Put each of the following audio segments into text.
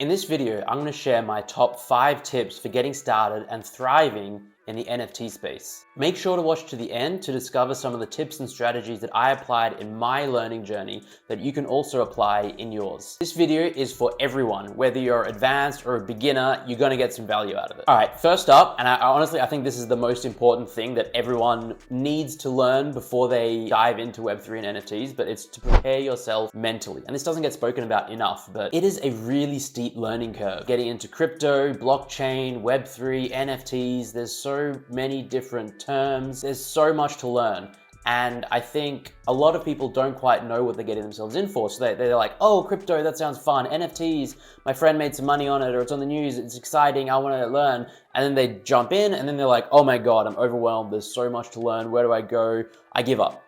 In this video, I'm going to share my top 5 tips for getting started and thriving in the NFT space. Make sure to watch to the end to discover some of the tips and strategies that I applied in my learning journey that you can also apply in yours. This video is for everyone, whether you're advanced or a beginner, you're going to get some value out of it. All right, first up, and I think this is the most important thing that everyone needs to learn before they dive into Web3 and NFTs, but it's to prepare yourself mentally. And this doesn't get spoken about enough, but it is a really steep learning curve. Getting into crypto, blockchain, Web3, NFTs, there's so many different terms. There's so much to learn. And I think a lot of people don't quite know what they're getting themselves in for. So they're like, oh, crypto, that sounds fun. NFTs, my friend made some money on it, or it's on the news, it's exciting, I want to learn. And then they jump in and then they're like, oh my God, I'm overwhelmed. There's so much to learn. Where do I go? I give up.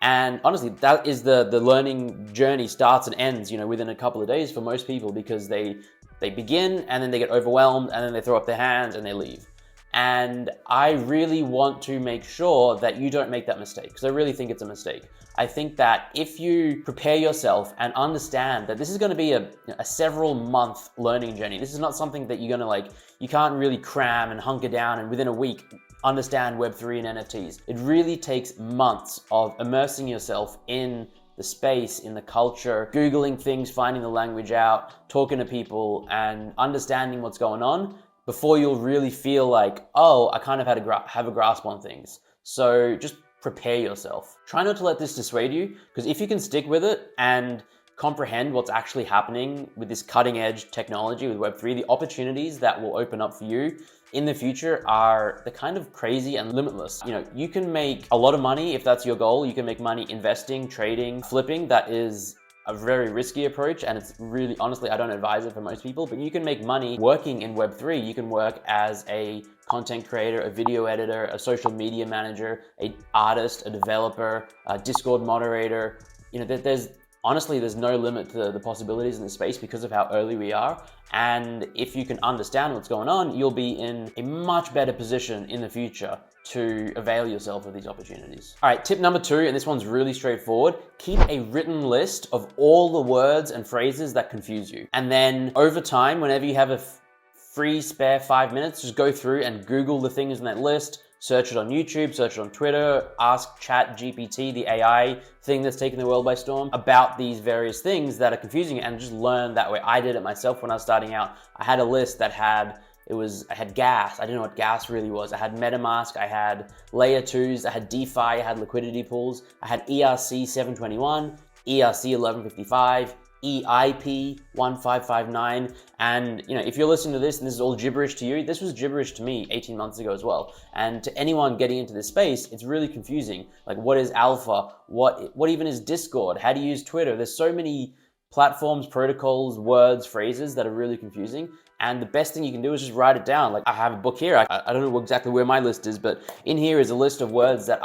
And honestly, that is the learning journey starts and ends, within a couple of days for most people, because they begin and then they get overwhelmed and then they throw up their hands and they leave. And I really want to make sure that you don't make that mistake, because I really think it's a mistake. I think that if you prepare yourself and understand that this is going to be a several month learning journey, this is not something that you're going to you can't really cram and hunker down and within a week understand Web3 and NFTs. It really takes months of immersing yourself in the space, in the culture, Googling things, finding the language out, talking to people and understanding what's going on before you'll really feel like, oh, I kind of have a grasp on things. So just prepare yourself. Try not to let this dissuade you, because if you can stick with it and comprehend what's actually happening with this cutting edge technology with Web3, the opportunities that will open up for you in the future are the kind of crazy and limitless. You can make a lot of money if that's your goal. You can make money investing, trading, flipping. That is a very risky approach, and it's really, honestly, I don't advise it for most people, but you can make money working in Web3. You can work as a content creator, a video editor, a social media manager, an artist, a developer, a Discord moderator. There's no limit to the possibilities in this space because of how early we are. And if you can understand what's going on, you'll be in a much better position in the future to avail yourself of these opportunities. All right, tip number 2, and this one's really straightforward. Keep a written list of all the words and phrases that confuse you. And then over time, whenever you have a free spare 5 minutes, just go through and Google the things in that list. Search it on YouTube, search it on Twitter, ask ChatGPT, the AI thing that's taken the world by storm, about these various things that are confusing you, and just learn that way. I did it myself when I was starting out. I had a list that I had gas. I didn't know what gas really was. I had MetaMask, I had layer 2s, I had DeFi, I had liquidity pools, I had ERC 721, ERC 1155, EIP 1559. And if you're listening to this and this is all gibberish to you, this was gibberish to me 18 months ago as well. And to anyone getting into this space, it's really confusing. Like, what is alpha? What even is Discord? How do you use Twitter? There's so many platforms, protocols, words, phrases that are really confusing. And the best thing you can do is just write it down. Like, I have a book here. I don't know exactly where my list is, but in here is a list of words that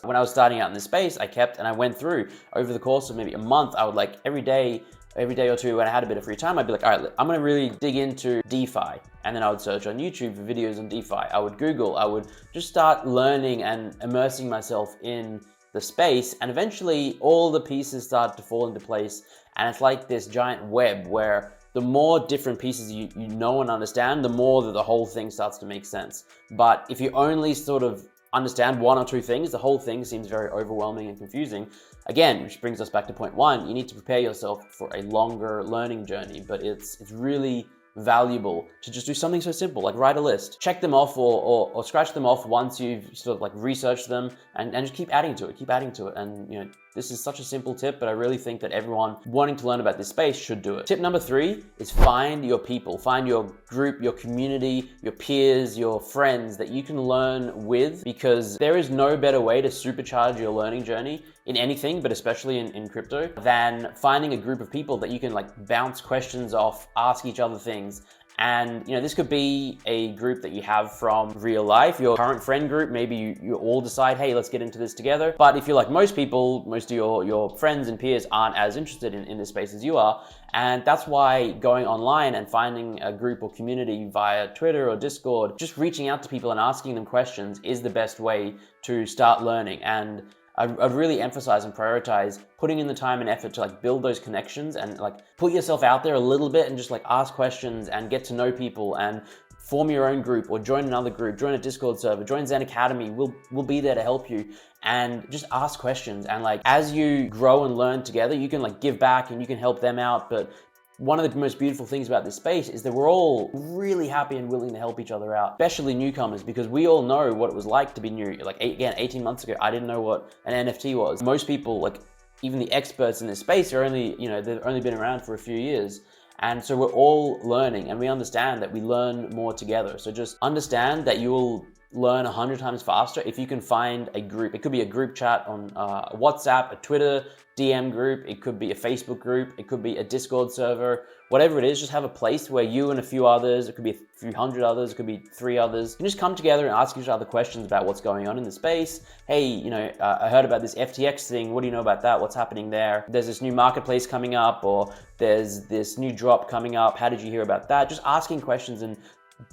when I was starting out in this space, I kept and I went through over the course of maybe a month. I would every day or two, when I had a bit of free time, I'd be like, all right, I'm gonna really dig into DeFi. And then I would search on YouTube for videos on DeFi. I would Google, I would just start learning and immersing myself in the space. And eventually all the pieces start to fall into place. And it's like this giant web where the more different pieces you know and understand, the more that the whole thing starts to make sense. But if you only sort of understand one or two things, the whole thing seems very overwhelming and confusing. Again, which brings us back to point 1, you need to prepare yourself for a longer learning journey, but it's really valuable to just do something so simple, like write a list, check them off or scratch them off once you've sort of researched them, and just keep adding to it. And this is such a simple tip, but I really think that everyone wanting to learn about this space should do it. Tip number 3 is find your people, find your group, your community, your peers, your friends that you can learn with, because there is no better way to supercharge your learning journey in anything, but especially in crypto, than finding a group of people that you can bounce questions off, ask each other things. And this could be a group that you have from real life, your current friend group. Maybe you all decide, hey, let's get into this together. But if you're like most people, most of your friends and peers aren't as interested in this space as you are. And that's why going online and finding a group or community via Twitter or Discord, just reaching out to people and asking them questions is the best way to start learning. And I'd really emphasize and prioritize putting in the time and effort to like build those connections and like put yourself out there a little bit and just like ask questions and get to know people and form your own group or join another group, join a Discord server, join ZenAcademy. We'll be there to help you, and just ask questions. And like as you grow and learn together, you can like give back and you can help them out. But one of the most beautiful things about this space is that we're all really happy and willing to help each other out, especially newcomers, because we all know what it was like to be new. Like again, 18 months ago, I didn't know what an NFT was. Most people, like even the experts in this space, are only, they've only been around for a few years. And so we're all learning, and we understand that we learn more together. So just understand that you will learn 100 times faster if you can find a group. It could be a group chat on WhatsApp, a Twitter DM group, it could be a Facebook group, it could be a Discord server, whatever it is. Just have a place where you and a few others, it could be a few hundred others, it could be 3 others, you just come together and ask each other questions about what's going on in the space. Hey, I heard about this FTX thing. What do you know about that? What's happening there? There's this new marketplace coming up, or there's this new drop coming up. How did you hear about that? Just asking questions and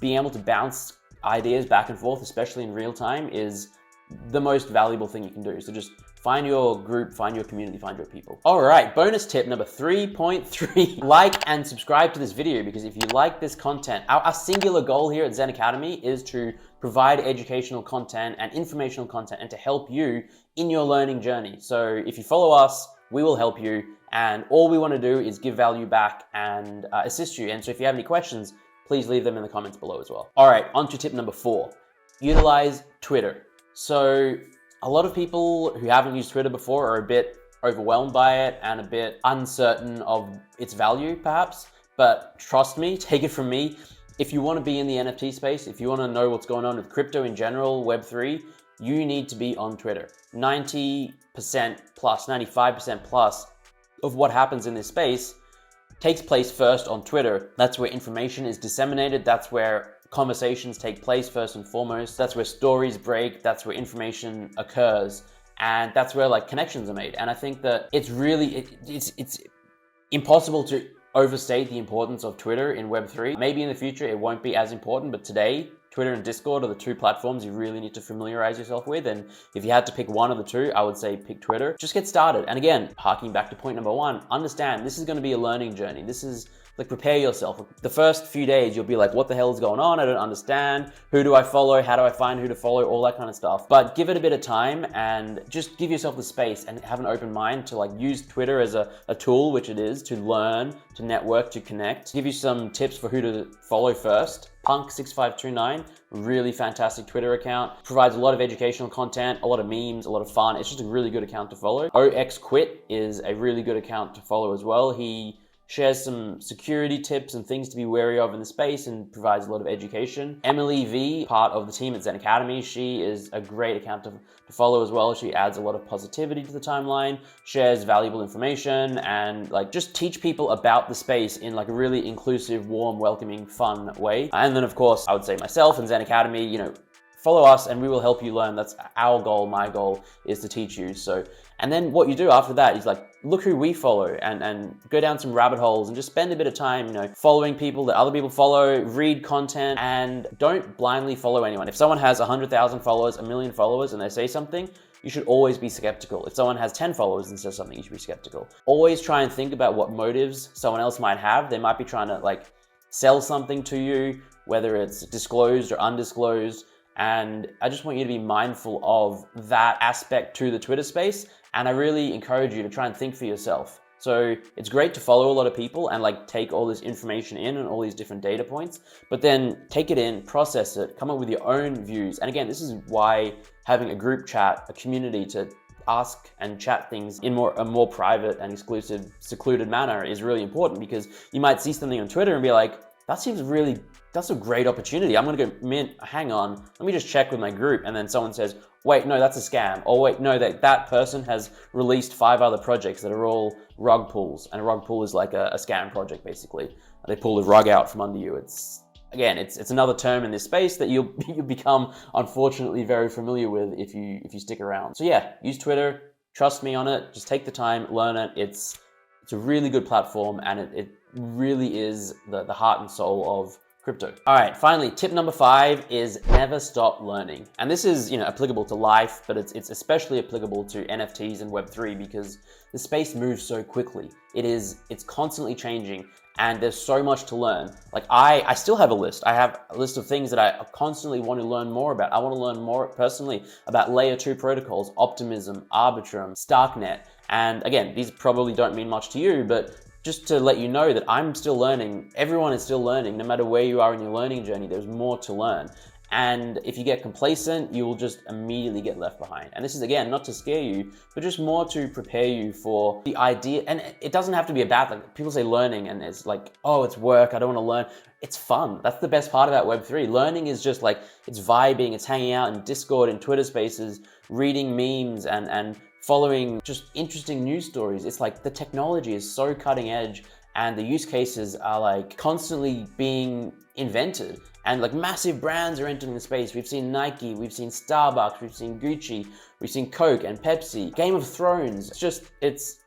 being able to bounce ideas back and forth, especially in real time, is the most valuable thing you can do. So just find your group, find your community, find your people. All right, bonus tip number 3.3. Like and subscribe to this video, because if you like this content, our singular goal here at ZenAcademy is to provide educational content and informational content and to help you in your learning journey. So if you follow us, we will help you, and all we want to do is give value back and assist you. And so if you have any questions, please leave them in the comments below as well. All right, on to tip number 4. Utilize Twitter. So a lot of people who haven't used Twitter before are a bit overwhelmed by it and a bit uncertain of its value, perhaps. But trust me, take it from me, if you want to be in the NFT space, if you want to know what's going on with crypto in general, Web3, you need to be on Twitter. 90% plus, 95% plus of what happens in this space takes place first on Twitter. That's where information is disseminated. That's where conversations take place first and foremost. That's where stories break. That's where information occurs. And that's where like connections are made. And I think that it's really, it's impossible to overstate the importance of Twitter in Web3. Maybe in the future it won't be as important, but today, Twitter and Discord are the 2 platforms you really need to familiarize yourself with. And if you had to pick one of the 2, I would say pick Twitter. Just get started. And again, harking back to point number 1, understand this is going to be a learning journey. This is like, prepare yourself. The first few days, you'll be like, what the hell is going on? I don't understand. Who do I follow? How do I find who to follow? All that kind of stuff. But give it a bit of time and just give yourself the space and have an open mind to like use Twitter as a tool, which it is, to learn, to network, to connect. Give you some tips for who to follow first. Punk6529, really fantastic Twitter account. Provides a lot of educational content, a lot of memes, a lot of fun. It's just a really good account to follow. OXQuit is a really good account to follow as well. He shares some security tips and things to be wary of in the space and provides a lot of education. Emily V, part of the team at ZenAcademy, she is a great account to follow as well. She adds a lot of positivity to the timeline, shares valuable information, and like just teach people about the space in like a really inclusive, warm, welcoming, fun way. And then of course, I would say myself and ZenAcademy, follow us and we will help you learn. That's our goal. My goal is to teach you. So, and then what you do after that is like, look who we follow and go down some rabbit holes and just spend a bit of time, following people that other people follow, read content, and don't blindly follow anyone. If someone has 100,000 followers, 1 million followers, and they say something, you should always be skeptical. If someone has 10 followers and says something, you should be skeptical. Always try and think about what motives someone else might have. They might be trying to like sell something to you, whether it's disclosed or undisclosed. And I just want you to be mindful of that aspect to the Twitter space. And I really encourage you to try and think for yourself. So it's great to follow a lot of people and like take all this information in and all these different data points, but then take it in, process it, come up with your own views. And again, this is why having a group chat, a community to ask and chat things in a more private and exclusive, secluded manner is really important, because you might see something on Twitter and be like, that's a great opportunity. I'm gonna go, hang on, let me just check with my group. And then someone says, wait, no, that's a scam. Or wait, no, that person has released 5 other projects that are all rug pulls. And a rug pull is like a scam project, basically. They pull the rug out from under you. It's another term in this space that you'll become, unfortunately, very familiar with if you stick around. So yeah, use Twitter, trust me on it, just take the time, learn it. It's a really good platform, and it really is the heart and soul of crypto. All right, finally, tip number 5 is never stop learning. And this is, applicable to life, but it's especially applicable to NFTs and Web3 because the space moves so quickly. It's constantly changing and there's so much to learn. Like I still have a list. I have a list of things that I constantly want to learn more about. I want to learn more personally about layer 2 protocols, Optimism, Arbitrum, Starknet. And again, these probably don't mean much to you, but just to let you know that I'm still learning. Everyone is still learning. No matter where you are in your learning journey, there's more to learn. And if you get complacent, you will just immediately get left behind. And this is, again, not to scare you, but just more to prepare you for the idea. And it doesn't have to be a bad thing. People say learning and it's like, oh, it's work, I don't want to learn. It's fun. That's the best part about Web3. Learning is just like, it's vibing, it's hanging out in Discord and Twitter spaces, reading memes and following just interesting news stories. It's like the technology is so cutting edge and the use cases are like constantly being invented. And like massive brands are entering the space. We've seen Nike, we've seen Starbucks, we've seen Gucci, we've seen Coke and Pepsi, Game of Thrones. It's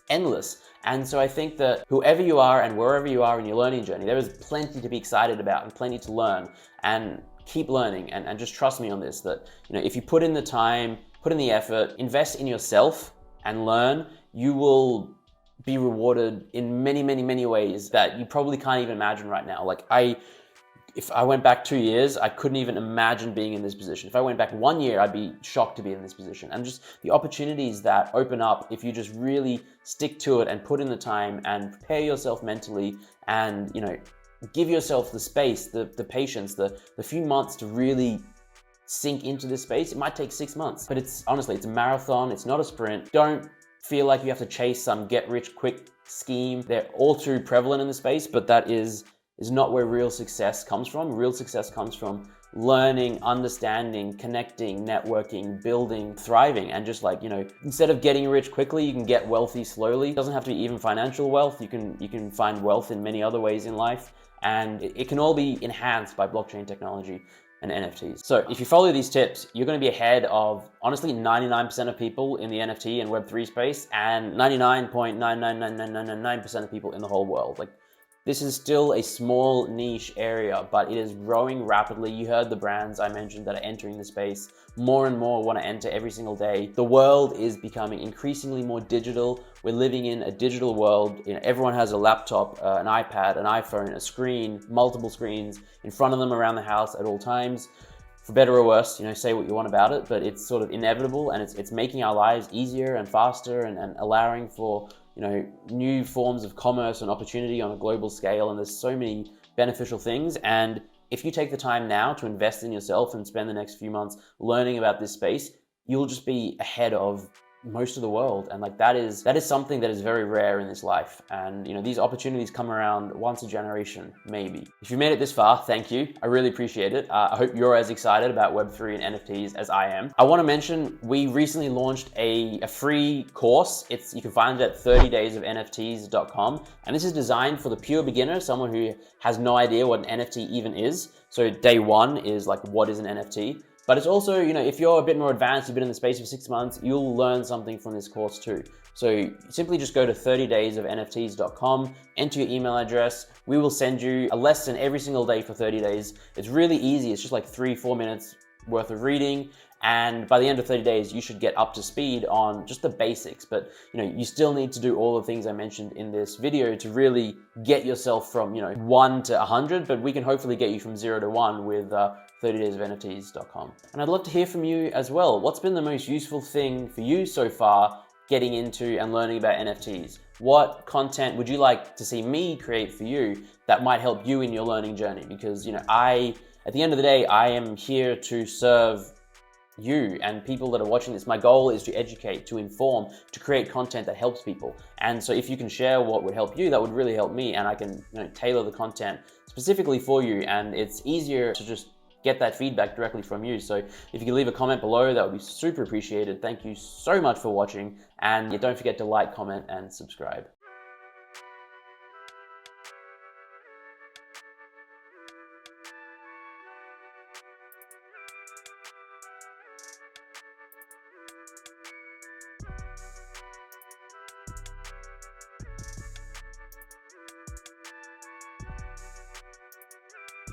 endless. And so I think that whoever you are and wherever you are in your learning journey, there is plenty to be excited about and plenty to learn. And keep learning and just trust me on this, that if you put in the time, put in the effort, invest in yourself and learn, you will be rewarded in many, many, many ways that you probably can't even imagine right now. Like if I went back 2 years, I couldn't even imagine being in this position. If I went back 1 year, I'd be shocked to be in this position. And just the opportunities that open up if you just really stick to it and put in the time and prepare yourself mentally and, give yourself the space, the patience, the few months to really sink into this space. It might take 6 months, but honestly, it's a marathon. It's not a sprint. Don't feel like you have to chase some get rich quick scheme. They're all too prevalent in the space, but that is not where real success comes from. Real success comes from learning, understanding, connecting, networking, building, thriving, and just like, instead of getting rich quickly, you can get wealthy slowly. It doesn't have to be even financial wealth. You can find wealth in many other ways in life, and it can all be enhanced by blockchain technology and NFTs. So if you follow these tips, you're going to be ahead of, honestly, 99% of people in the NFT and Web3 space and 99.99999% of people in the whole world. Like, this is still a small niche area, but it is growing rapidly. You heard the brands I mentioned that are entering the space. More and more want to enter every single day. The world is becoming increasingly more digital. We're living in a digital world. Everyone has a laptop, an iPad, an iPhone, a screen, multiple screens in front of them around the house at all times. For better or worse, say what you want about it, but it's sort of inevitable, and it's making our lives easier and faster and allowing for new forms of commerce and opportunity on a global scale. And there's so many beneficial things. And if you take the time now to invest in yourself and spend the next few months learning about this space, you'll just be ahead of most of the world. And like that is something that is very rare in this life. And these opportunities come around once a generation, maybe. If you made it this far, thank you. I really appreciate it. I hope you're as excited about Web3 and NFTs as I am. I want to mention we recently launched a free course. You can find it at 30daysofnfts.com. And this is designed for the pure beginner, someone who has no idea what an NFT even is. So day one is like, what is an NFT? But it's also, if you're a bit more advanced, you've been in the space for 6 months, you'll learn something from this course too. So simply just go to 30daysofnfts.com, enter your email address. We will send you a lesson every single day for 30 days. It's really easy. It's just like 3-4 minutes worth of reading. And by the end of 30 days, you should get up to speed on just the basics. But you still need to do all the things I mentioned in this video to really get yourself from 1 to 100. But we can hopefully get you from 0 to 1 with 30daysofnfts.com. And I'd love to hear from you as well. What's been the most useful thing for you so far getting into and learning about NFTs? What content would you like to see me create for you that might help you in your learning journey? Because at the end of the day, I am here to serve you and people that are watching this. My goal is to educate, to inform, to create content that helps people. And so if you can share what would help you, that would really help me, and I can tailor the content specifically for you. And it's easier to just get that feedback directly from you. So if you can leave a comment below, that would be super appreciated. Thank you so much for watching, and don't forget to like, comment, and subscribe.